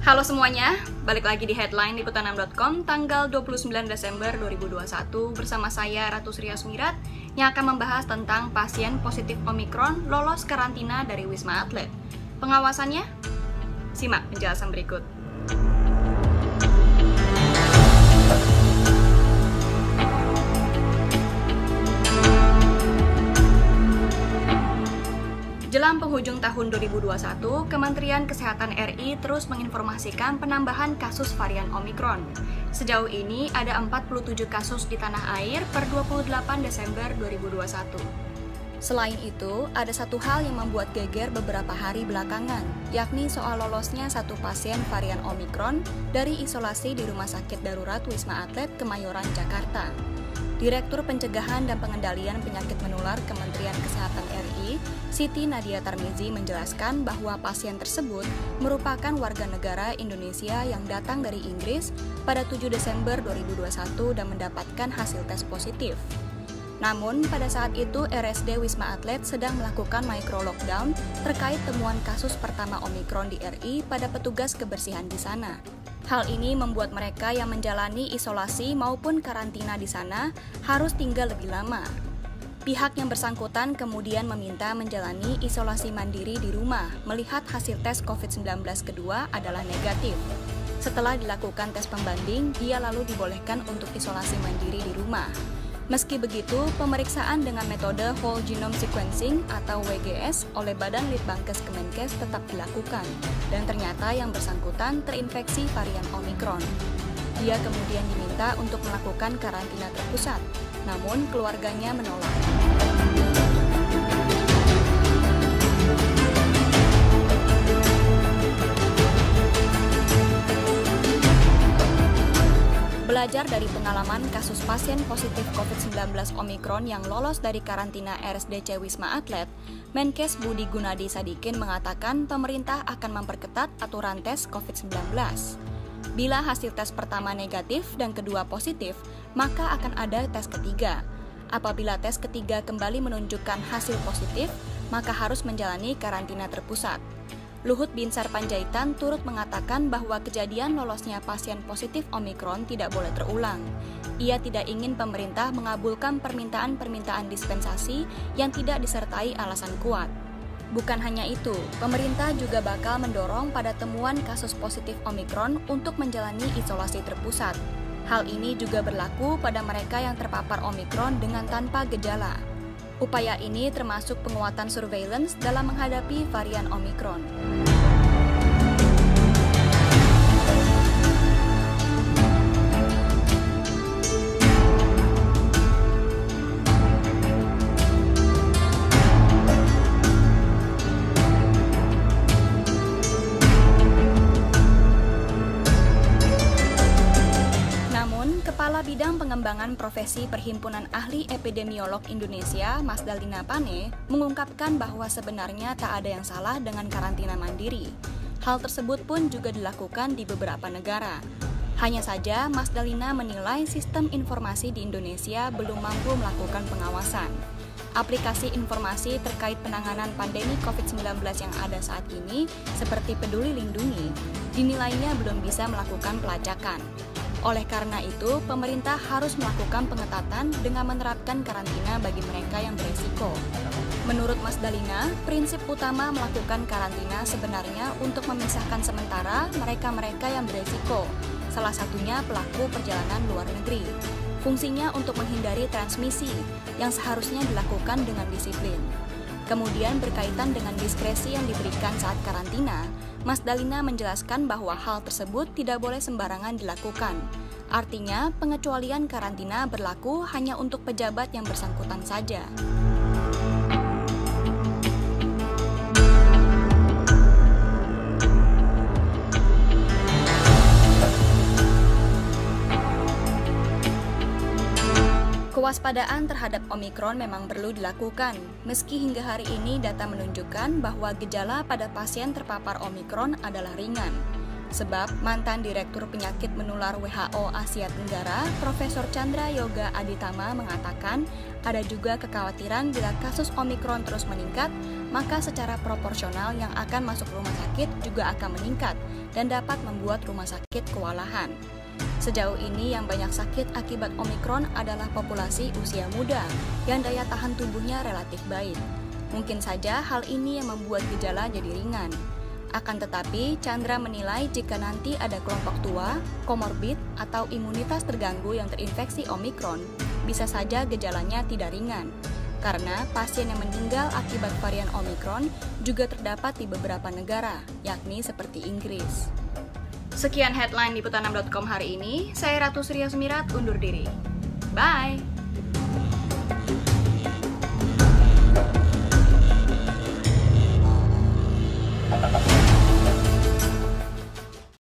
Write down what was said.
Halo semuanya, balik lagi di Headline Liputan6.com tanggal 29 Desember 2021 bersama saya Ratu Sri Asmirat yang akan membahas tentang pasien positif Omikron lolos karantina dari Wisma Atlet. Pengawasannya? Simak penjelasan berikut. Jelang penghujung tahun 2021, Kementerian Kesehatan RI terus menginformasikan penambahan kasus varian Omikron. Sejauh ini ada 47 kasus di tanah air per 28 Desember 2021. Selain itu, ada satu hal yang membuat geger beberapa hari belakangan, yakni soal lolosnya satu pasien varian Omikron dari isolasi di Rumah Sakit Darurat Wisma Atlet Kemayoran, Jakarta. Direktur Pencegahan dan Pengendalian Penyakit Menular Kementerian Kesehatan RI, Siti Nadia Tarmizi menjelaskan bahwa pasien tersebut merupakan warga negara Indonesia yang datang dari Inggris pada 7 Desember 2021 dan mendapatkan hasil tes positif. Namun, pada saat itu RSD Wisma Atlet sedang melakukan micro lockdown terkait temuan kasus pertama Omikron di RI pada petugas kebersihan di sana. Hal ini membuat mereka yang menjalani isolasi maupun karantina di sana harus tinggal lebih lama. Pihak yang bersangkutan kemudian meminta menjalani isolasi mandiri di rumah melihat hasil tes COVID-19 kedua adalah negatif. Setelah dilakukan tes pembanding, dia lalu dibolehkan untuk isolasi mandiri di rumah. Meski begitu, pemeriksaan dengan metode Whole Genome Sequencing atau WGS oleh Badan Litbangkes Kemenkes tetap dilakukan, dan ternyata yang bersangkutan terinfeksi varian Omikron. Dia kemudian diminta untuk melakukan karantina terpusat, namun keluarganya menolak. Belajar dari pengalaman kasus pasien positif COVID-19 Omikron yang lolos dari karantina RSDC Wisma Atlet, Menkes Budi Gunadi Sadikin mengatakan pemerintah akan memperketat aturan tes COVID-19. Bila hasil tes pertama negatif dan kedua positif, maka akan ada tes ketiga. Apabila tes ketiga kembali menunjukkan hasil positif, maka harus menjalani karantina terpusat. Luhut Binsar Panjaitan turut mengatakan bahwa kejadian lolosnya pasien positif Omikron tidak boleh terulang. Ia tidak ingin pemerintah mengabulkan permintaan-permintaan dispensasi yang tidak disertai alasan kuat. Bukan hanya itu, pemerintah juga bakal mendorong pada temuan kasus positif Omikron untuk menjalani isolasi terpusat. Hal ini juga berlaku pada mereka yang terpapar Omikron dengan tanpa gejala. Upaya ini termasuk penguatan surveillance dalam menghadapi varian Omikron. Kepala Bidang Pengembangan Profesi Perhimpunan Ahli Epidemiolog Indonesia, Mas Dalina Pane, mengungkapkan bahwa sebenarnya tak ada yang salah dengan karantina mandiri. Hal tersebut pun juga dilakukan di beberapa negara. Hanya saja, Mas Dalina menilai sistem informasi di Indonesia belum mampu melakukan pengawasan. Aplikasi informasi terkait penanganan pandemi COVID-19 yang ada saat ini, seperti Peduli Lindungi, dinilainya belum bisa melakukan pelacakan. Oleh karena itu, pemerintah harus melakukan pengetatan dengan menerapkan karantina bagi mereka yang berisiko. Menurut Mas Dalina, prinsip utama melakukan karantina sebenarnya untuk memisahkan sementara mereka-mereka yang berisiko, salah satunya pelaku perjalanan luar negeri. Fungsinya untuk menghindari transmisi yang seharusnya dilakukan dengan disiplin. Kemudian berkaitan dengan diskresi yang diberikan saat karantina, Mas Dalina menjelaskan bahwa hal tersebut tidak boleh sembarangan dilakukan. Artinya, pengecualian karantina berlaku hanya untuk pejabat yang bersangkutan saja. Kewaspadaan terhadap Omikron memang perlu dilakukan, meski hingga hari ini data menunjukkan bahwa gejala pada pasien terpapar Omikron adalah ringan. Sebab mantan Direktur Penyakit Menular WHO Asia Tenggara, Profesor Chandra Yoga Aditama mengatakan ada juga kekhawatiran bila kasus Omikron terus meningkat, maka secara proporsional yang akan masuk rumah sakit juga akan meningkat dan dapat membuat rumah sakit kewalahan. Sejauh ini yang banyak sakit akibat Omikron adalah populasi usia muda yang daya tahan tubuhnya relatif baik. Mungkin saja hal ini yang membuat gejala jadi ringan. Akan tetapi, Chandra menilai jika nanti ada kelompok tua, komorbid, atau imunitas terganggu yang terinfeksi Omikron, bisa saja gejalanya tidak ringan. Karena pasien yang meninggal akibat varian Omikron juga terdapat di beberapa negara, yakni seperti Inggris. Sekian headline di Putanan.com hari ini. Saya Ratu Surya Sumirat undur diri. Bye!